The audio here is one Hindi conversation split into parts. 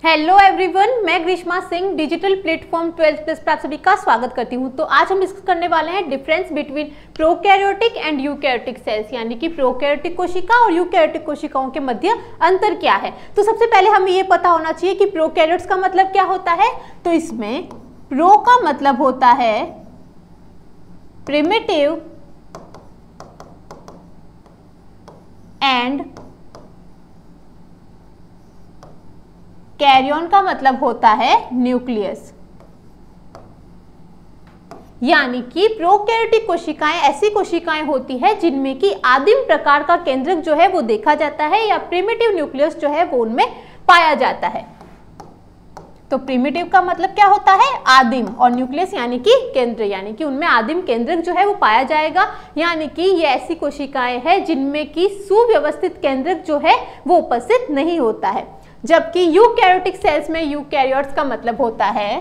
हेलो एवरीवन, मैं Greeshma Singh digital platform 12 plus पर आप सभी का स्वागत करती हूं। तो आज हम डिस्कस करने वाले हैं difference between prokaryotic and eukaryotic cells, यानी कि प्रोकैरियोटिक कोशिका और यूकैरियोटिक कोशिकाओं के मध्य अंतर क्या है। तो सबसे पहले हमें ये पता होना चाहिए कि प्रोकैरियोट्स का मतलब क्या होता है। तो इसमें प्रो का मतलब होता है प्रिमिटिव एंड कैरियन का मतलब होता है न्यूक्लियस। यानी कि प्रोकैरियोटिक कोशिकाएं ऐसी कोशिकाएं होती है जिनमें कि आदिम प्रकार का केंद्रक जो है वो देखा जाता है या प्रिमिटिव न्यूक्लियस जो है वो उनमें पाया जाता है। तो प्रिमिटिव का मतलब क्या होता है, आदिम, और न्यूक्लियस यानी कि केंद्र, यानी कि उनमें आदिम केंद्रक जो है वो पाया जाएगा। यानी कि ये ऐसी कोशिकाएं हैं जिनमें कि सुव्यवस्थित केंद्रक जो है वो उपस्थित नहीं होता है। जबकि यूकैरियोटिक सेल्स में यूकैरियोट्स का मतलब होता है,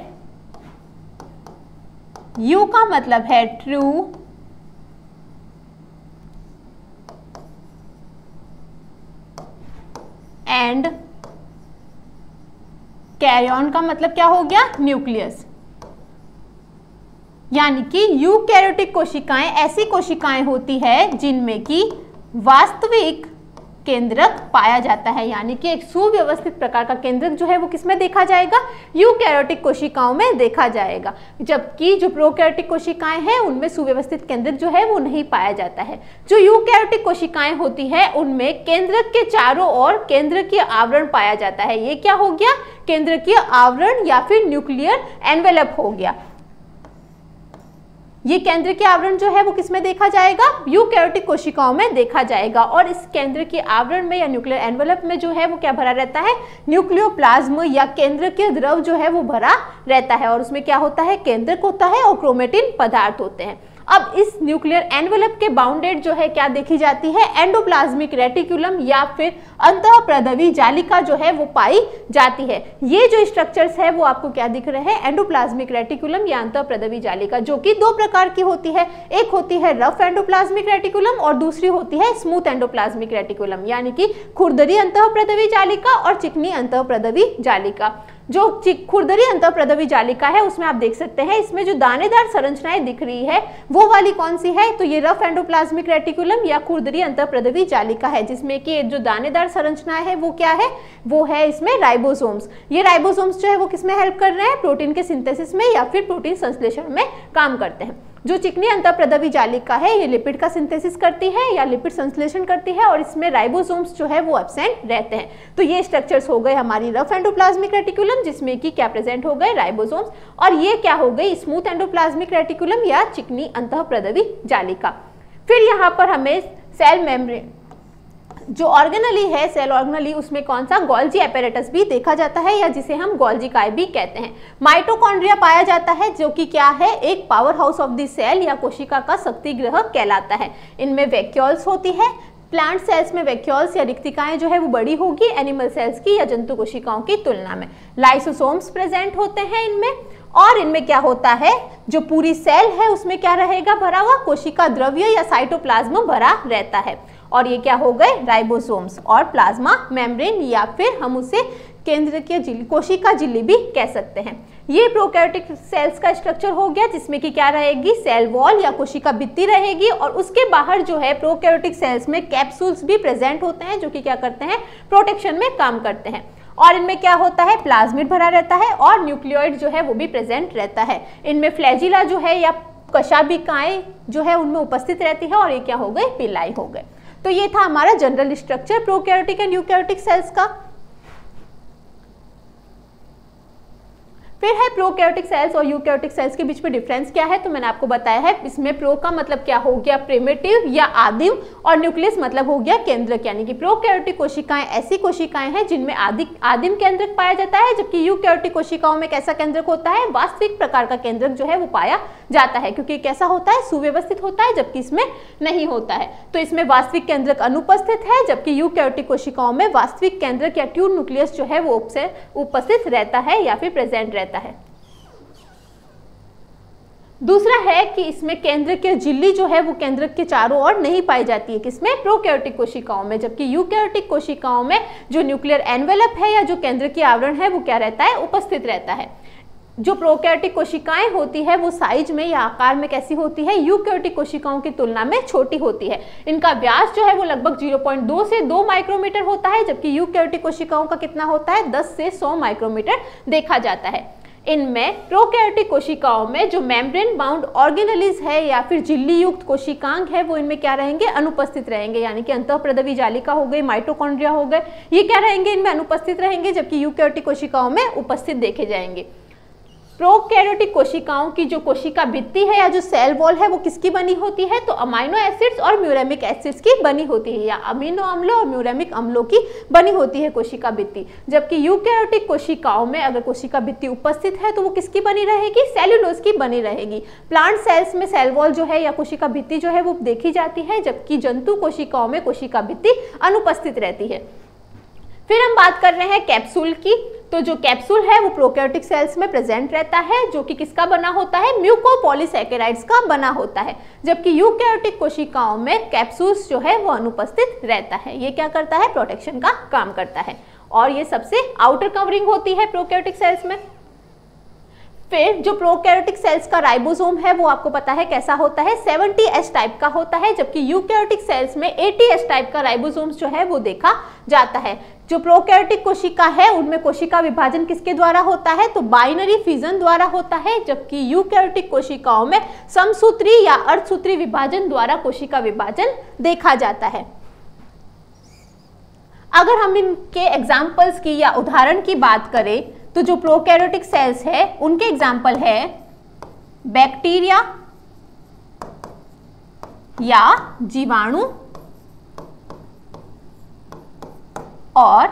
यू का मतलब है ट्रू एंड कैरियन का मतलब क्या हो गया, न्यूक्लियस। यानी कि यूकैरियोटिक कोशिकाएं ऐसी कोशिकाएं होती है जिनमें कि वास्तविक केंद्रक पाया जाता है। यानी कि एक सुव्यवस्थित प्रकार का केंद्रक जो है वो किसमें देखा जाएगा, यूकैरियोटिक कोशिकाओं में देखा जाएगा। जबकि जो प्रोकैरियोटिक कोशिकाएं हैं उनमें सुव्यवस्थित केंद्रक जो है वो नहीं पाया जाता है। जो यूकैरियोटिक कोशिकाएं होती है उनमें केंद्रक के चारों ओर केंद्रकीय आवरण पाया जाता है। ये क्या हो गया, केंद्रकीय आवरण या फिर न्यूक्लियर एनवेलप हो गया। ये केंद्र के आवरण जो है वो किसमें देखा जाएगा, यूकैरियोटिक कोशिकाओं में देखा जाएगा। और इस केंद्र के आवरण में या न्यूक्लियर एनवेलप में जो है वो क्या भरा रहता है, न्यूक्लियोप्लाज्म या केंद्र के द्रव जो है वो भरा रहता है। और उसमें क्या होता है, केंद्रक होता है और क्रोमेटिन पदार्थ होते हैं। अब इस न्यूक्लियर एनवेलप के बाउंडेड जो है क्या देखी जाती है, एंडोप्लाज्मिक रेटिकुलम या फिर अंतःप्रदवी जालिका जो है वो पाई जाती है। ये जो स्ट्रक्चर्स है वो आपको क्या दिख रहे हैं, एंडोप्लाज्मिक रेटिकुलम या अंतःप्रदवी जालिका, जो कि दो प्रकार की होती है। एक होती है रफ एंडोप्लाज्मिक रेटिकुलम और दूसरी होती है स्मूथ एंडोप्लाज्मिक रेटिकुलम, यानी कि खुरदरी अंतःप्रदवी जालिका और चिकनी अंतःप्रदवी जालिका। जो खुरदरी अंतःप्रदवी जालिका है उसमें आप देख सकते हैं इसमें जो दानेदार संरचनाएं दिख रही है वो वाली कौन सी है, तो ये रफ एंडोप्लाज्मिक रेटिकुलम या खुरदरी अंतःप्रदवी जालिका है, जिसमें कि जो दानेदार संरचनाएं है वो क्या है, वो है इसमें राइबोसोम्स। ये राइबोसोम्स जो है वो किसमें हेल्प कर रहे हैं, प्रोटीन के सिंथेसिस में या फिर प्रोटीन संश्लेषण में काम करते हैं। जो चिकनी अंतःप्रदवी जालिका है ये लिपिड का सिंथेसिस करती है या लिपिड संश्लेषण करती है और इसमें राइबोसोम्स जो है वो एब्सेंट रहते हैं। तो ये स्ट्रक्चर्स हो गए हमारी रफ एंडोप्लाज्मिक रेटिकुलम जिसमें कि क्या प्रेजेंट हो गए, राइबोसोम्स, और ये क्या हो गई, स्मूथ एंडोप्लाज्मिक रेटिकुलम या चिकनी अंतःप्रदवी जालिका। फिर यहाँ पर हमें सेल मेम्ब्रेन जो ऑर्गेनली है, सेल ऑर्गेनली, उसमें कौन सा, गोल्जी एपेरेटस भी देखा जाता है या जिसे हम गोल्जी काय भी कहते हैं। माइटोकॉन्ड्रिया पाया जाता है जो कि क्या है, एक power house of the cell या कोशिका का शक्ति गृह कहलाता है। इनमें वैक्यूल्स होती है। प्लांट सेल्स में वैक्यूल्स या रिक्तिकाएं जो है वो बड़ी होगी एनिमल सेल्स की या जंतु कोशिकाओं की तुलना में। लाइसोसोम्स प्रेजेंट होते हैं इनमें, और इनमें क्या होता है, जो पूरी सेल है उसमें क्या रहेगा भरा हुआ, कोशिका द्रव्य या साइटोप्लाज्म भरा रहता है। और ये क्या हो गए, राइबोसोम्स और प्लाज्मा मेम्ब्रेन या फिर हम उसे केंद्रकीय झिल्ली, कोशिका झिल्ली भी कह सकते हैं। ये प्रोकैरियोटिक सेल्स का स्ट्रक्चर हो गया जिसमें कि क्या रहेगी, सेल वॉल या कोशिका भित्ति रहेगी और उसके बाहर जो है प्रोकैरियोटिक सेल्स में कैप्सूल्स भी प्रेजेंट होते हैं जो कि क्या करते हैं, प्रोटेक्शन में काम करते हैं। और इनमें क्या होता है, प्लाज्मिड भरा रहता है और न्यूक्लियोइड जो है वो भी प्रेजेंट रहता है। इनमें फ्लैजिला जो है या कशाभिकाएं जो है उनमें उपस्थित रहती है और ये क्या हो गए, पिलाई हो गए। तो ये था हमारा general structure prokaryotic and eukaryotic cells का। फिर है प्रोकैरियोटिक सेल्स और यूकैरियोटिक सेल्स के बीच में डिफरेंस क्या है। तो मैंने आपको बताया है, इसमें प्रो का मतलब क्या हो गया, प्रिमिटिव या आदिम, और न्यूक्लियस मतलब हो गया केंद्रक। यानी कि प्रोकैरियोटिक कोशिकाएं ऐसी कोशिकाएं हैं जिनमें आदिम केंद्रक पाया जाता है, जबकि यूकैरियोटिक कोशिकाओं में कैसा केंद्रक होता है, वास्तविक प्रकार का केंद्रक जो है वो पाया जाता है, क्योंकि कैसा होता है, सुव्यवस्थित होता है, जबकि इसमें नहीं होता है। तो इसमें वास्तविक केंद्रक अनुपस्थित है, जबकि यूकैरियोटिक कोशिकाओं में वास्तविक केंद्रक या ट्यूब न्यूक्लियस जो है वो उपस्थित रहता है या फिर प्रेजेंट रहता है। दूसरा है कि इसमें केंद्रक की झिल्ली जो है वो केंद्रक के चारों ओर नहीं पाई जाती है, किसमें, प्रोकैरियोटिक कोशिकाओं में, जबकि यूकैरियोटिक कोशिकाओं में जो न्यूक्लियर एनवेलप है या जो केंद्रक की आवरण है वो क्या रहता है, उपस्थित रहता है। जो प्रोकैरियोटिक कोशिकाएं होती है वो साइज में या आकार में कैसी होती है, यूकैरियोटिक कोशिकाओं की तुलना में छोटी होती है। इनका व्यास जो है वो लगभग 0.2 से 2 माइक्रोमीटर होता है, जबकि यूकैरियोटिक कोशिकाओं का कितना होता है, 10 से 100 माइक्रोमीटर देखा जाता है। इनमें प्रोकैरियोटिक कोशिकाओं में जो मेम्ब्रेन बाउंड ऑर्गेनेलिज है या फिर झिल्ली युक्त कोशिकांग है वो इनमें क्या रहेंगे, अनुपस्थित रहेंगे, यानी कि अंतःप्रदवी जालिका हो गई, माइटोकॉन्ड्रिया हो गए, ये क्या रहेंगे, इनमें अनुपस्थित रहेंगे, जबकि यूकैरियोटिक कोशिकाओं में उपस्थित देखे जाएंगे। प्रोकैरियोटिक कोशिकाओं की जो कोशिका भित्ति है या जो सेल वॉल है वो किसकी बनी होती है, तो अमीनो एसिड्स और म्यूरेमिक एसिड्स की बनी होती है, या अमीनो अम्लों और म्यूरेमिक अम्लों की बनी होती है कोशिका भित्ति। जबकि यूकैरियोटिक कोशिकाओं में अगर कोशिका भित्ति उपस्थित है तो वो किसकी बनी रहेगी, सेल्यूलोज की बनी रहेगी। प्लांट सेल्स में सेल वॉल जो है या कोशिका भित्ति जो है वो देखी जाती है, जबकि जंतु कोशिकाओं में कोशिका भित्ति अनुपस्थित रहती है। फिर हम बात कर रहे हैं कैप्सूल की। तो जो कैप्सूल है वो प्रोकैरियोटिक सेल्स में प्रेजेंट रहता है, जो कि किसका बना होता है, म्यूकोपॉलीसैकेराइड्स का बना होता है, जबकि यूकैरियोटिक कोशिकाओं में कैप्सूल्स जो है वो अनुपस्थित रहता है। ये क्या करता है, प्रोटेक्शन का काम करता है, और ये सबसे आउटर कवरिंग होती है प्रोकैरियोटिक सेल्स में। फिर जो प्रोकैरियोटिक सेल्स का राइबोसोम है वो आपको पता है कैसा होता है, 70S टाइप का होता है, जबकि यूकैरियोटिक सेल्स में 80S टाइप का राइबोसोम्स जो है वो देखा जाता है। जो प्रोकैरियोटिक कोशिका है उनमें कोशिका विभाजन किसके द्वारा होता है, तो बाइनरी फिजन द्वारा होता है, जबकि यूकैरियोटिक कोशिकाओं में समसूत्री या अर्धसूत्री विभाजन द्वारा कोशिका विभाजन देखा जाता है। अगर हम इनके एग्जाम्पल्स की या उदाहरण की बात करें तो जो प्रोकैरियोटिक सेल्स है उनके एग्जाम्पल है बैक्टीरिया या जीवाणु और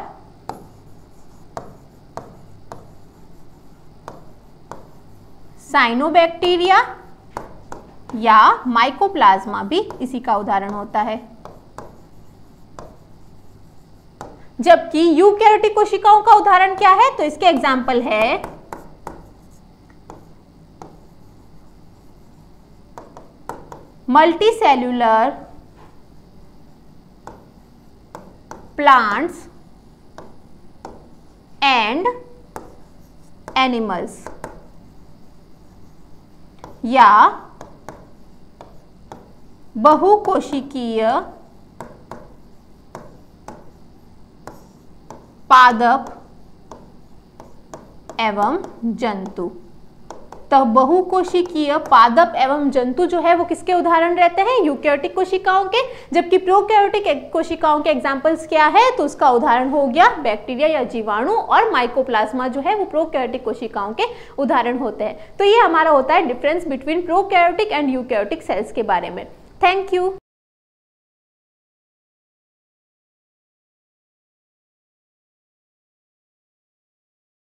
साइनोबैक्टीरिया या माइकोप्लाज्मा भी इसी का उदाहरण होता है। जबकि यूकैरियोटिक कोशिकाओं का उदाहरण क्या है, तो इसके एग्जाम्पल है मल्टीसेल्यूलर प्लांट्स एंड एनिमल्स या बहुकोशिकीय पादप एवं जंतु। तो बहुकोशिकीय पादप एवं जंतु जो है वो किसके उदाहरण रहते हैं, यूकैरियोटिक कोशिकाओं के, जबकि प्रोकैरियोटिक कोशिकाओं के एग्जाम्पल्स क्या है, तो उसका उदाहरण हो गया बैक्टीरिया या जीवाणु, और माइकोप्लाज्मा जो है वो प्रोकैरियोटिक कोशिकाओं के उदाहरण होते हैं। तो ये हमारा होता है difference between prokaryotic and eukaryotic cells के बारे में। Thank you.